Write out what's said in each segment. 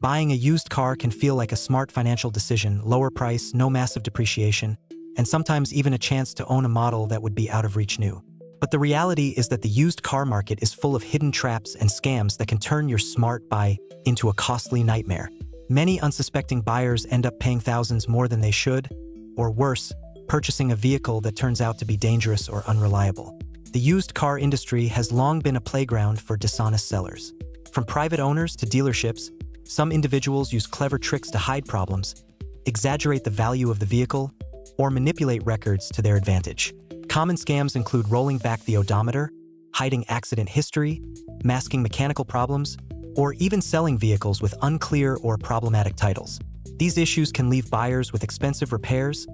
Buying a used car can feel like a smart financial decision: lower price, no massive depreciation, and sometimes even a chance to own a model that would be out of reach new. But the reality is that the used car market is full of hidden traps and scams that can turn your smart buy into a costly nightmare. Many unsuspecting buyers end up paying thousands more than they should, or worse, purchasing a vehicle that turns out to be dangerous or unreliable. The used car industry has long been a playground for dishonest sellers. From private owners to dealerships, some individuals use clever tricks to hide problems, exaggerate the value of the vehicle, or manipulate records to their advantage. Common scams include rolling back the odometer, hiding accident history, masking mechanical problems, or even selling vehicles with unclear or problematic titles. These issues can leave buyers with expensive repairs,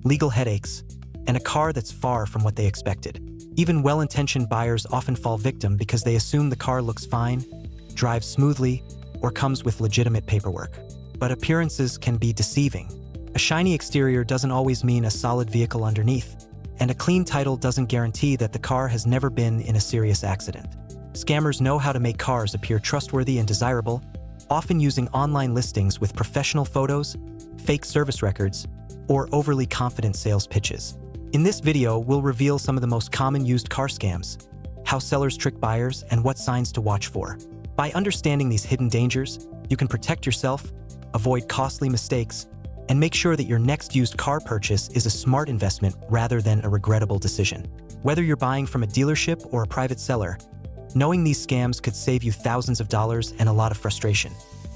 legal headaches, and a car that's far from what they expected. Even well-intentioned buyers often fall victim because they assume the car looks fine, drives smoothly, or comes with legitimate paperwork. But appearances can be deceiving. A shiny exterior doesn't always mean a solid vehicle underneath, and a clean title doesn't guarantee that the car has never been in a serious accident. Scammers know how to make cars appear trustworthy and desirable, often using online listings with professional photos, fake service records, or overly confident sales pitches. In this video, we'll reveal some of the most common used car scams, how sellers trick buyers, and what signs to watch for. By understanding these hidden dangers, you can protect yourself, avoid costly mistakes, and make sure that your next used car purchase is a smart investment rather than a regrettable decision. Whether you're buying from a dealership or a private seller, knowing these scams could save you thousands of dollars and a lot of frustration.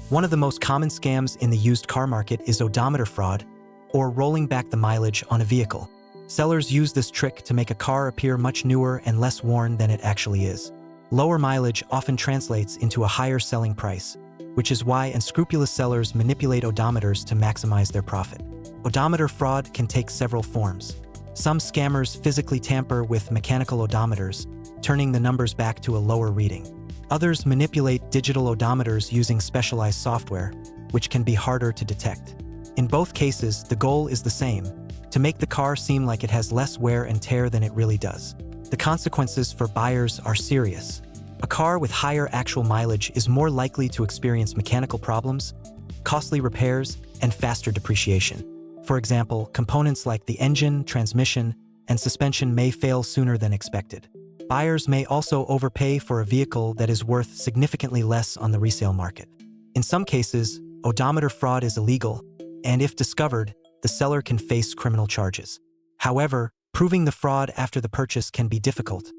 One of the most common scams in the used car market is odometer fraud, or rolling back the mileage on a vehicle. Sellers use this trick to make a car appear much newer and less worn than it actually is. Lower mileage often translates into a higher selling price, which is why unscrupulous sellers manipulate odometers to maximize their profit. Odometer fraud can take several forms. Some scammers physically tamper with mechanical odometers, turning the numbers back to a lower reading. Others manipulate digital odometers using specialized software, which can be harder to detect. In both cases, the goal is the same: to make the car seem like it has less wear and tear than it really does. The consequences for buyers are serious. A car with higher actual mileage is more likely to experience mechanical problems, costly repairs, and faster depreciation. For example, components like the engine, transmission, and suspension may fail sooner than expected. Buyers may also overpay for a vehicle that is worth significantly less on the resale market. In some cases, odometer fraud is illegal, and if discovered, the seller can face criminal charges. However, proving the fraud after the purchase can be difficult,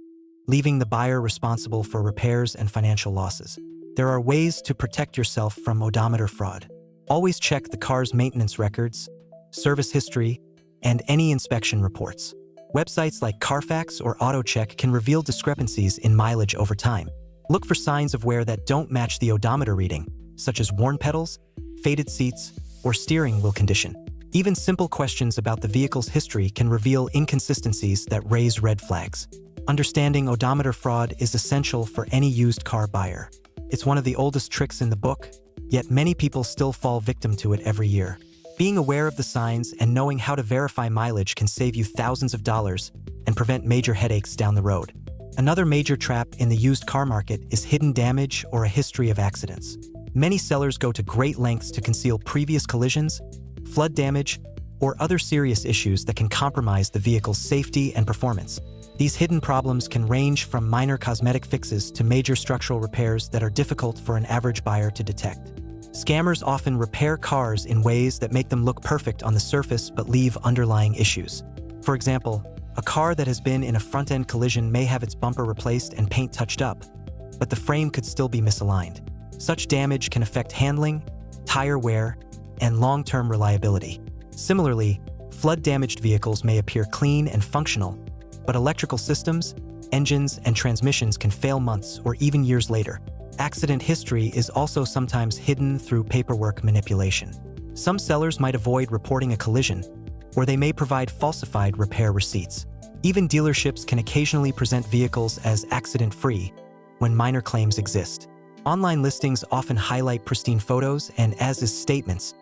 leaving the buyer responsible for repairs and financial losses. There are ways to protect yourself from odometer fraud. Always check the car's maintenance records, service history, and any inspection reports. Websites like Carfax or AutoCheck can reveal discrepancies in mileage over time. Look for signs of wear that don't match the odometer reading, such as worn pedals, faded seats, or steering wheel condition. Even simple questions about the vehicle's history can reveal inconsistencies that raise red flags. Understanding odometer fraud is essential for any used car buyer. It's one of the oldest tricks in the book, yet many people still fall victim to it every year. Being aware of the signs and knowing how to verify mileage can save you thousands of dollars and prevent major headaches down the road. Another major trap in the used car market is hidden damage or a history of accidents. Many sellers go to great lengths to conceal previous collisions, flood damage, or other serious issues that can compromise the vehicle's safety and performance. These hidden problems can range from minor cosmetic fixes to major structural repairs that are difficult for an average buyer to detect. Scammers often repair cars in ways that make them look perfect on the surface but leave underlying issues. For example, a car that has been in a front-end collision may have its bumper replaced and paint touched up, but the frame could still be misaligned. Such damage can affect handling, tire wear, and long-term reliability. Similarly, flood-damaged vehicles may appear clean and functional, but electrical systems, engines, and transmissions can fail months or even years later. Accident history is also sometimes hidden through paperwork manipulation. Some sellers might avoid reporting a collision, or they may provide falsified repair receipts. Even dealerships can occasionally present vehicles as accident-free when minor claims exist. Online listings often highlight pristine photos and as-is statements,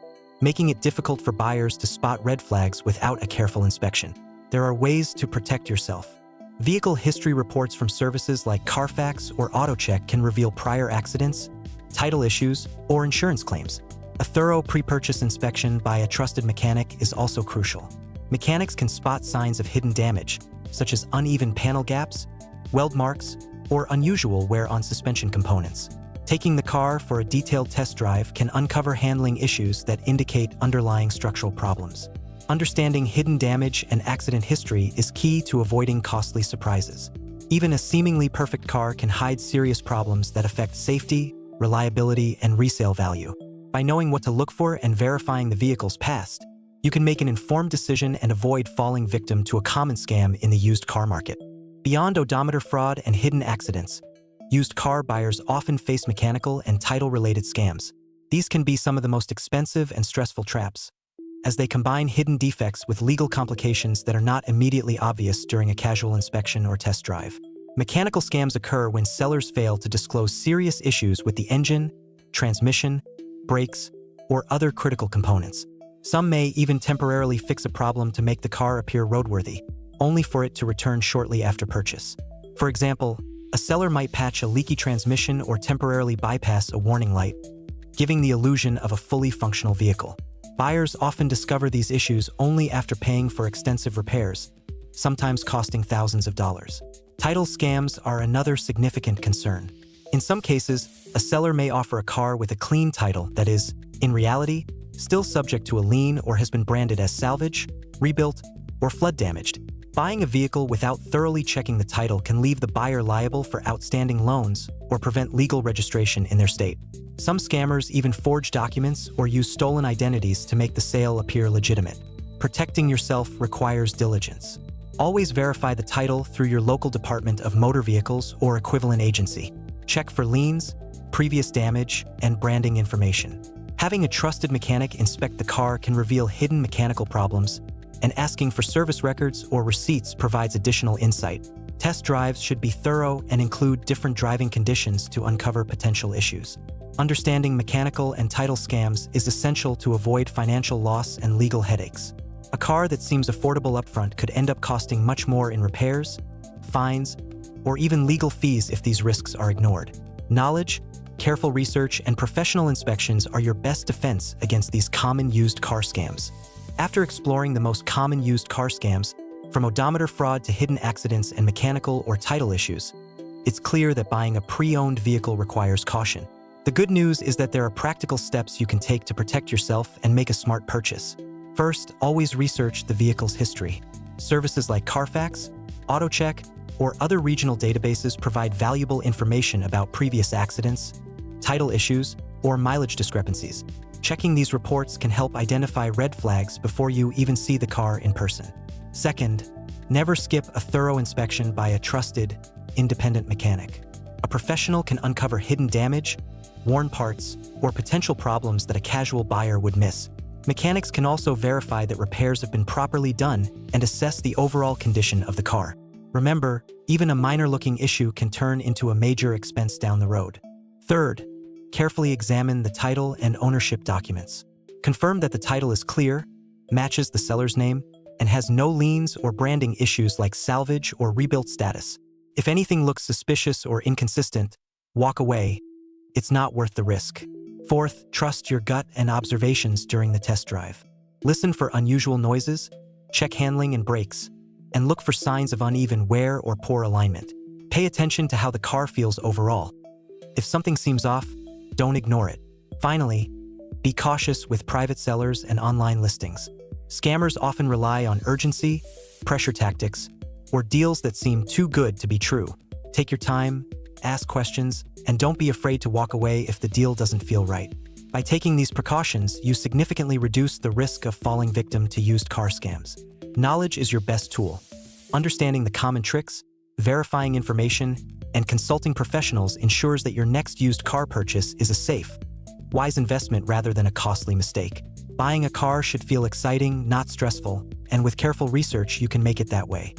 making it difficult for buyers to spot red flags without a careful inspection. There are ways to protect yourself. Vehicle history reports from services like Carfax or AutoCheck can reveal prior accidents, title issues, or insurance claims. A thorough pre-purchase inspection by a trusted mechanic is also crucial. Mechanics can spot signs of hidden damage, such as uneven panel gaps, weld marks, or unusual wear on suspension components. Taking the car for a detailed test drive can uncover handling issues that indicate underlying structural problems. Understanding hidden damage and accident history is key to avoiding costly surprises. Even a seemingly perfect car can hide serious problems that affect safety, reliability, and resale value. By knowing what to look for and verifying the vehicle's past, you can make an informed decision and avoid falling victim to a common scam in the used car market. Beyond odometer fraud and hidden accidents, used car buyers often face mechanical and title-related scams. These can be some of the most expensive and stressful traps, as they combine hidden defects with legal complications that are not immediately obvious during a casual inspection or test drive. Mechanical scams occur when sellers fail to disclose serious issues with the engine, transmission, brakes, or other critical components. Some may even temporarily fix a problem to make the car appear roadworthy, only for it to return shortly after purchase. For example, a seller might patch a leaky transmission or temporarily bypass a warning light, giving the illusion of a fully functional vehicle. Buyers often discover these issues only after paying for extensive repairs, sometimes costing thousands of dollars. Title scams are another significant concern. In some cases, a seller may offer a car with a clean title that is, in reality, still subject to a lien or has been branded as salvage, rebuilt, or flood damaged. Buying a vehicle without thoroughly checking the title can leave the buyer liable for outstanding loans or prevent legal registration in their state. Some scammers even forge documents or use stolen identities to make the sale appear legitimate. Protecting yourself requires diligence. Always verify the title through your local Department of Motor Vehicles or equivalent agency. Check for liens, previous damage, and branding information. Having a trusted mechanic inspect the car can reveal hidden mechanical problems, and asking for service records or receipts provides additional insight. Test drives should be thorough and include different driving conditions to uncover potential issues. Understanding mechanical and title scams is essential to avoid financial loss and legal headaches. A car that seems affordable upfront could end up costing much more in repairs, fines, or even legal fees if these risks are ignored. Knowledge, careful research, and professional inspections are your best defense against these common used car scams. After exploring the most common used car scams, from odometer fraud to hidden accidents and mechanical or title issues, it's clear that buying a pre-owned vehicle requires caution. The good news is that there are practical steps you can take to protect yourself and make a smart purchase. First, always research the vehicle's history. Services like Carfax, AutoCheck, or other regional databases provide valuable information about previous accidents, title issues, or mileage discrepancies. Checking these reports can help identify red flags before you even see the car in person. Second, never skip a thorough inspection by a trusted, independent mechanic. A professional can uncover hidden damage, worn parts, or potential problems that a casual buyer would miss. Mechanics can also verify that repairs have been properly done and assess the overall condition of the car. Remember, even a minor-looking issue can turn into a major expense down the road. Third, carefully examine the title and ownership documents. Confirm that the title is clear, matches the seller's name, and has no liens or branding issues like salvage or rebuilt status. If anything looks suspicious or inconsistent, walk away. It's not worth the risk. Fourth, trust your gut and observations during the test drive. Listen for unusual noises, check handling and brakes, and look for signs of uneven wear or poor alignment. Pay attention to how the car feels overall. If something seems off, don't ignore it. Finally, be cautious with private sellers and online listings. Scammers often rely on urgency, pressure tactics, or deals that seem too good to be true. Take your time, ask questions, and don't be afraid to walk away if the deal doesn't feel right. By taking these precautions, you significantly reduce the risk of falling victim to used car scams. Knowledge is your best tool. Understanding the common tricks, verifying information, and consulting professionals ensures that your next used car purchase is a safe, wise investment rather than a costly mistake. Buying a car should feel exciting, not stressful, and with careful research, you can make it that way.